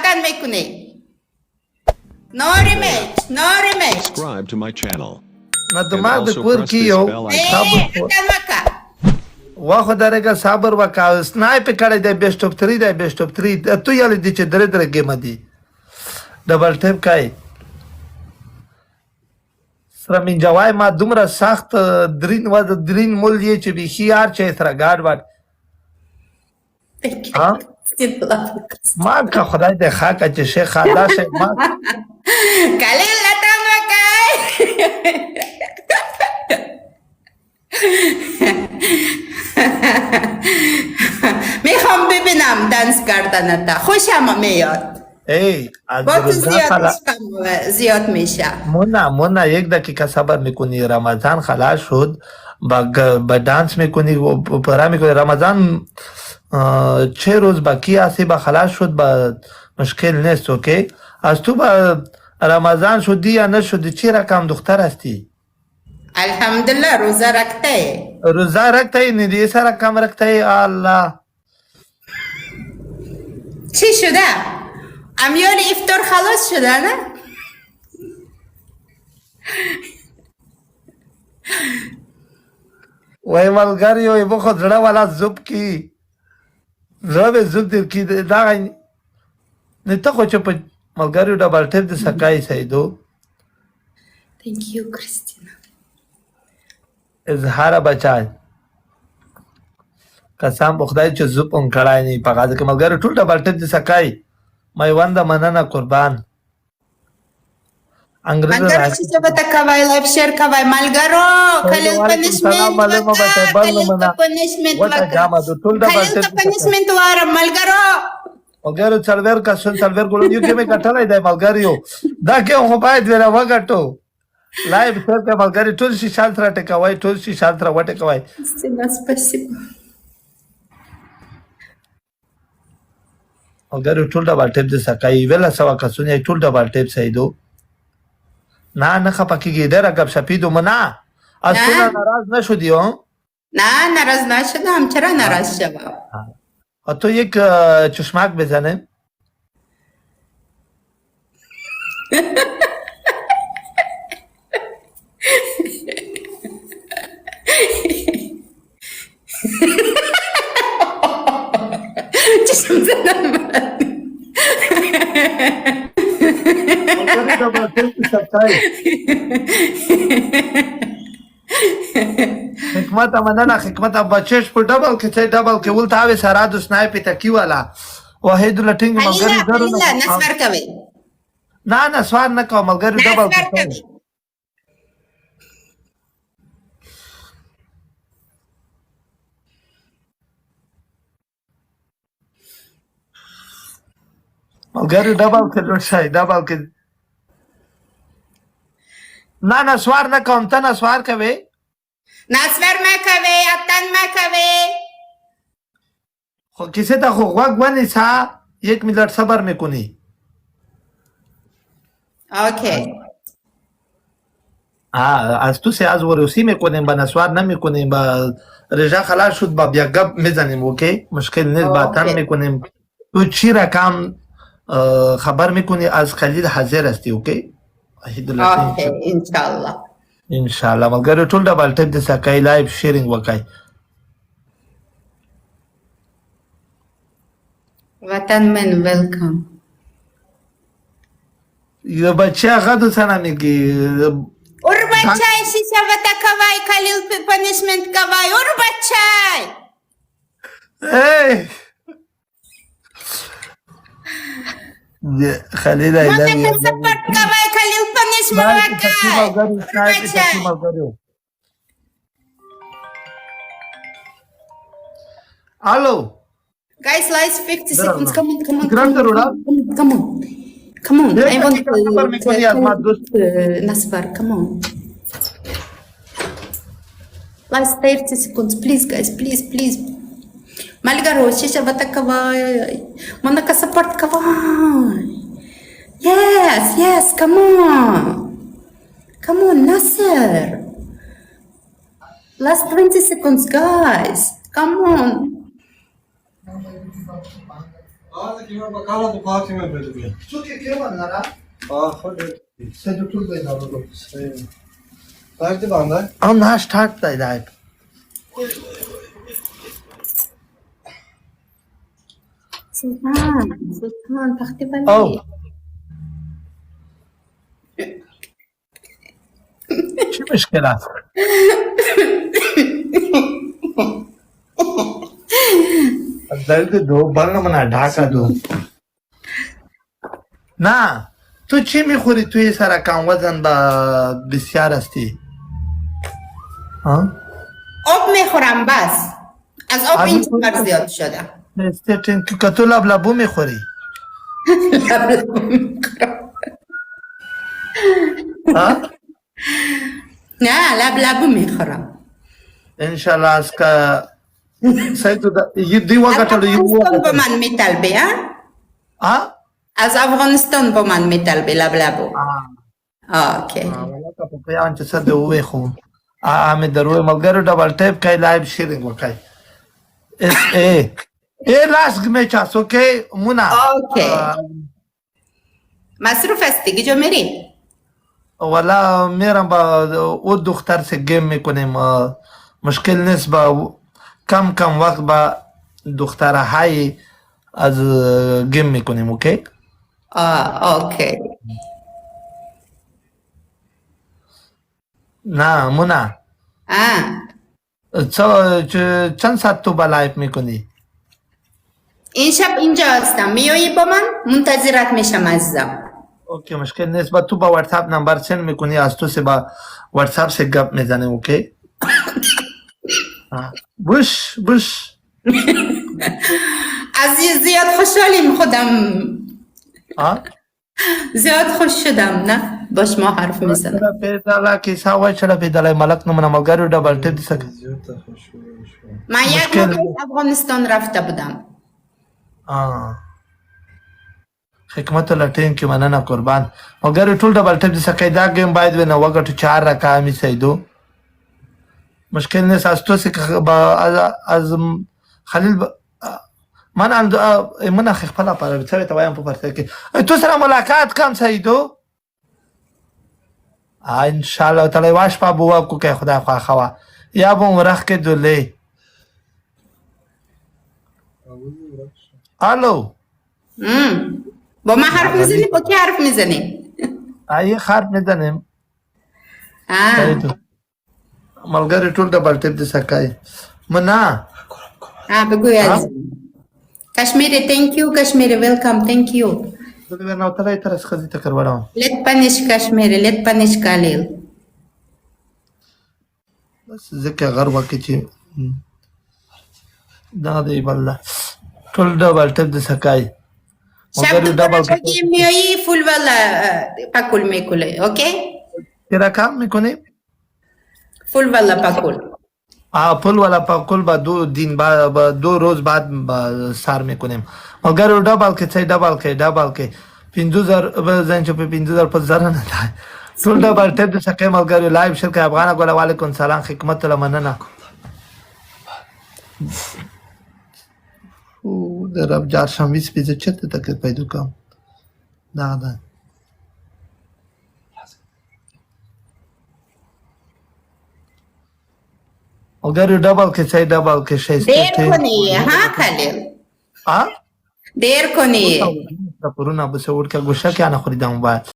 Atan Mekune. No rematch. No rematch. Subscribe to my channel. Na And dumag also kur press this kiyo. bell icon. Hey, Atan Maka. Waho darega sabar waka. Snipe kare de best of 3 de best of 3. Tu yali di che dare game di. Double tap kai. سره من جوای ما دومره سخت درین مول یې چې بیخي هر چا یې سره ګاډ واډ ها ما که خدای دې ښه کړه چې شیخ دا شی ما Khalil Atan Maka. میخوام ببینم دنس کردن تا خوشم میاد ای با تو زیاد میشه مونا یک دقیقه صبر میکنی رمضان خلاص شد با دانس میکنی و پرا میکنی رمضان 6 روز باقی است با خلاص شد با مشکل نیست اوکی از تو با رمضان شدی یا نشدی چی رقم دختر هستی الحمدلله روزه رکته روزه رکته ای ندی سر رقم رکته ای الله چی شده؟ امیال افطار خلاص شده نه؟ وای ملګری وای بخو زړه والا زوب کی زړه به زوب در کی دا غي نه ته خو چې په ملګری ډبل ټیپ د سکای سیدو Thank you, Christina. اظهار بچای قسم په خدای چې زوب اون کړای نه په غاړه کې ملګری ټول ډبل ټیپ د سکای مې وند مننه قربان انګريز ملګرو چې څه به کوي لایف شیر کوي ملګرو کلیل پنیشمنت وکړه کلیل ته پنیشمنت وکړه کلیل ته پنیشمنت واره ملګرو ملګرو څلور کا سن څلور ګلو یو کې مې کټلای دی ملګریو دا کې خو باید ویلا وګټو لایو سر کې ملګری ټول شي شانت را ټکوي ټول شي شانت را وټکوي спасибо ملګری ټول ډبل ټیپ د سکای ویلا سوا کسونه ټول ډبل ټیپ سیدو نه خپکیږي درا غب شپیدو منا اصلا ناراض نشو دیو نه ناراض نشدم چرا ناراض شدم تو یک چشمک بزنه چشم زدم حکمت مننه حکمت بچش په ډبل کې چې ډبل کې ولته اوی سره د سنایپ تکی والا واحد لټینګ ملګری زرو نه نسوار کوي نه سوار نه کوم ملګری ډبل کې ملګری ډبل کې لوټ شي ډبل کې نه سوار نه کوم ته نه سوار کوي نسوار مکوي اتن مکوي خب کسی تا خو غوگ ونیسا 1 منت صبر میکنی اوکی از تو از وروسی میکنیم با نسوار نمیکنیم با رجا خلاص شد با بیا گپ میزنیم اوکی مشکل نیست با تن میکنیم تو چی رقم خبر میکنی از خلیل حاضر هستی اوکی اوکی انشالله انشالله ملګری ټول ډبل ټیپ د سکای لایو شیرینګ وکای وطن من ویلکم یو بچه غدو سره میگی اور بچای شیشه وتا کوي خلیل پنیشمنت کوي اور بچای ای خلیل ای مته سپورت کوي خلیل پنیشمنت وکړي الو guys last 50 seconds come on I want to Nasfar come on last 30 seconds please guys please Malgaro shisha bata kawai manaka support kawai yes come on Nasser last 20 seconds guys come on Ağzı kime bakala bu kime böyle bir. څوک یې کې وناره خود څه د ټول دی نارو Nerede bende? او نه سٹارټ دی دا سلطان تختي او بلدي څه مشکله درد دو بلنه منا ढाका دو نه تو چی میخوری توی سر کم وزن بسیار هستی ها آب میخورم بس از آب آب این می‌خوری؟ چقدر زیاد شدم استیتین که تو لبلبو میخوری ها نه لبلبو میخورم انشالله از که سایتو دی از وقت افغانستان با من میطلبی ها از افغانستان با من میطلبی لبلبو اوکی ولا که په پیان چې څه د وې خو مې دروي ملګرو ډبل ټیپ کوي لایو شیرینګ وکړي اس ای لاس می چاس اوکی مونا اوکی مصروف هستی کجا میری ولا میرم با او دختر سے گیم میکنیم مشکل نیست با کم وقت با دختر های از گیم میکنیم اوکی اوکی نه مونا چند ساعت تو با لایف میکنی این شب اینجا هستم میایی با من منتظرت میشم عزیزم اوکی مشکل نیست با تو با واتساپ نمبر سند میکنی از تو سے با واتساپ سے گپ میزنیم اوکی بوش از زیاد خوشحالیم خودم زیاد خوش شدم نه باش ما حرف میزنم پیدالا کیسا وای چرا پیدالا ملک نمونه ملگری ڈبل ٹیپ دیسا من یک ماه افغانستان رفته بودم حکمت الله ټینک یو مننه قربان ملګری ټول ډبل ټیپ دیسا کای دا گیم باید ونه وګټو 4 رقم می سیدو مشکل نه ساستو سه از خلیل من عند من خپل په څه ته وایم په پرته کې تو سره ملاقات کم سیدو ان شاء الله تعالی واش په بوا کو کې خدا خوا خوا یا بو رخ کې دولې الو با من حرف میزنی با کی حرف میزنی ای حرف میزنیم ملګری ټول ډبل ټیپ د سکای منا بگو عزیز کشمیری thank you کشمیری welcome thank you دغه نو تلای تر اسخزي تکر وړم let punish کشمیری let punish کالیل بس ځکه غربه کې چې دا دی بل ټول ډبل ټیپ د سکای شب دوباره که میایی فول والا پاکول میکنه اوکی چرا کام میکنی فول والا پاکول فول والا پاکول با 2 दिन بعد 2 روز بعد سار میکنیم اگر ډبل کې څه ډبل کې 5000 زنچ په 5000 په زره نه ده ټول ډبل ټیپ د سکه ملګری لایو شرکت افغان غولا وعلیکم سلام حکمت الله مننه او در اب 420 پیزه چته تک پیدا کوم نه اگر ډبل کې څه ډبل کې شي دیر کنی ها خلیل دیر کنی دا پرونا بس ورکه ګوشه کې انا خریدم بعد